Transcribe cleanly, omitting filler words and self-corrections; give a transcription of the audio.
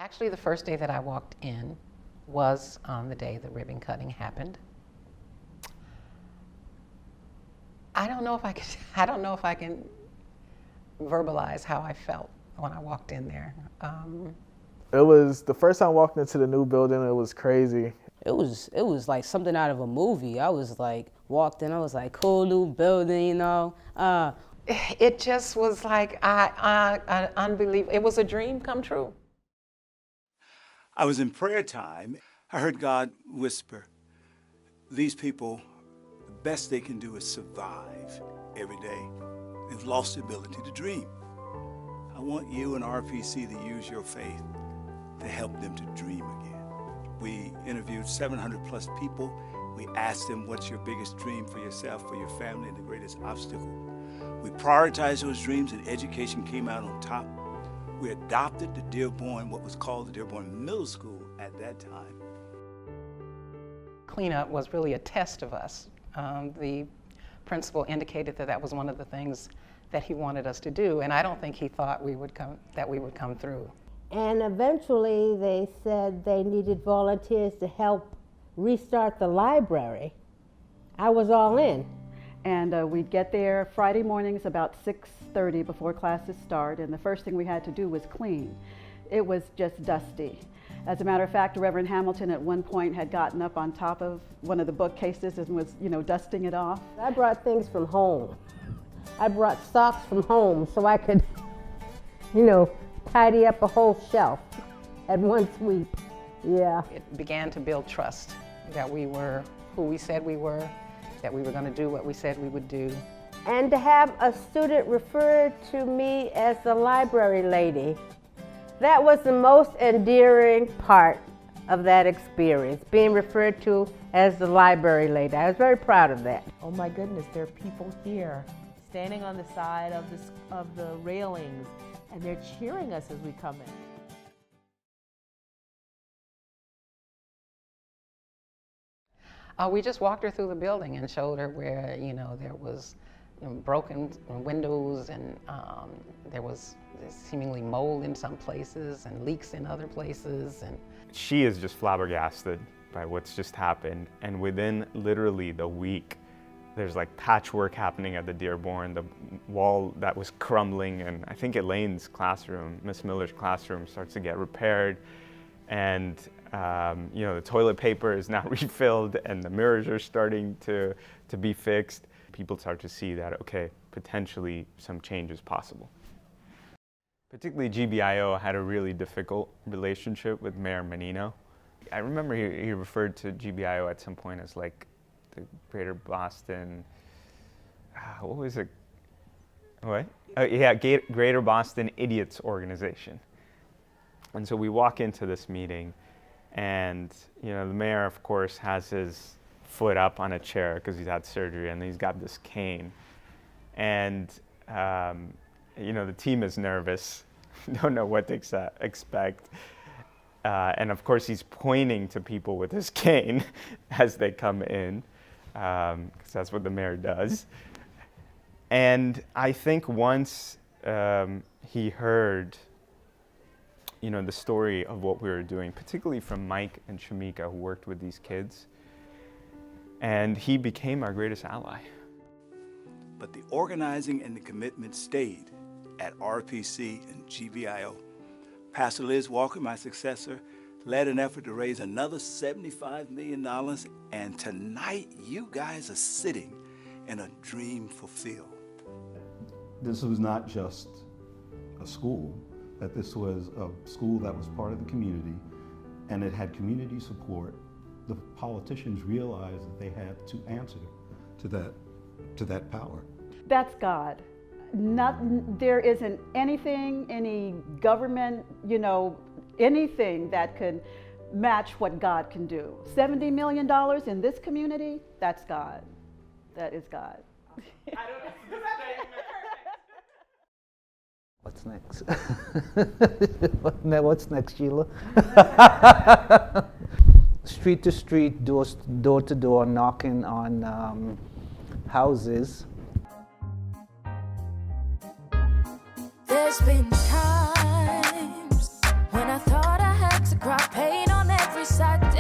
Actually, the first day that I walked in was on the day the ribbon cutting happened. I don't know if I can verbalize how I felt when I walked in there. It was the first time I walked into the new building. It was crazy. It was like something out of a movie. I was like, walked in, I was like, cool new building, you know. It just was like unbelievable. It was a dream come true. I was in prayer time. I heard God whisper, these people, the best they can do is survive every day. They've lost the ability to dream. I want you and RPC to use your faith to help them to dream again. We interviewed 700 plus people. We asked them, what's your biggest dream for yourself, for your family, and the greatest obstacle? We prioritized those dreams, and education came out on top. We adopted the Dearborn, what was called the Dearborn Middle School at that time. Cleanup was really a test of us. The principal indicated that that was one of the things that he wanted us to do, and I don't think he thought that we would come through. And eventually they said they needed volunteers to help restart the library. I was all in. And we'd get there Friday mornings about 6:30 before classes start, and the first thing we had to do was clean. It was just dusty. As a matter of fact, Reverend Hamilton at one point had gotten up on top of one of the bookcases and was, dusting it off. I brought things from home. I brought socks from home so I could, tidy up a whole shelf at one sweep. Yeah. It began to build trust that we were who we said we were, that we were going to do what we said we would do. And to have a student refer to me as the library lady, that was the most endearing part of that experience, being referred to as the library lady. I was very proud of that. Oh my goodness, there are people here standing on the side of the railings, and they're cheering us as we come in. We just walked her through the building and showed her where, there was broken windows, and there was seemingly mold in some places and leaks in other places. And she is just flabbergasted by what's just happened. And within literally the week, there's like patchwork happening at the Dearborn, the wall that was crumbling, and I think Elaine's classroom, Miss Miller's classroom, starts to get repaired. And the toilet paper is now refilled, and the mirrors are starting to be fixed. People start to see that, okay, potentially some change is possible. Particularly GBIO had a really difficult relationship with Mayor Menino. I remember he referred to GBIO at some point as like the Greater Boston, what was it? What? Greater Boston Idiots Organization. And so we walk into this meeting, and the mayor, of course, has his foot up on a chair because he's had surgery, and he's got this cane. And the team is nervous, don't know what to expect. And of course, he's pointing to people with his cane as they come in, because that's what the mayor does. And I think once he heard the story of what we were doing, particularly from Mike and Shamika, who worked with these kids, and he became our greatest ally. But the organizing and the commitment stayed at RPC and GBIO. Pastor Liz Walker, my successor, led an effort to raise another $75 million, and tonight you guys are sitting in a dream fulfilled. This was not just a school, that this was a school that was part of the community, and it had community support. The politicians realized that they had to answer to that power. That's God. There isn't anything, any government, anything that could match what God can do. $70 million in this community, that's God. That is God. I don't know. What's next? What's next, Sheila? Street to street, door to door, knocking on houses. There's been times when I thought I we sat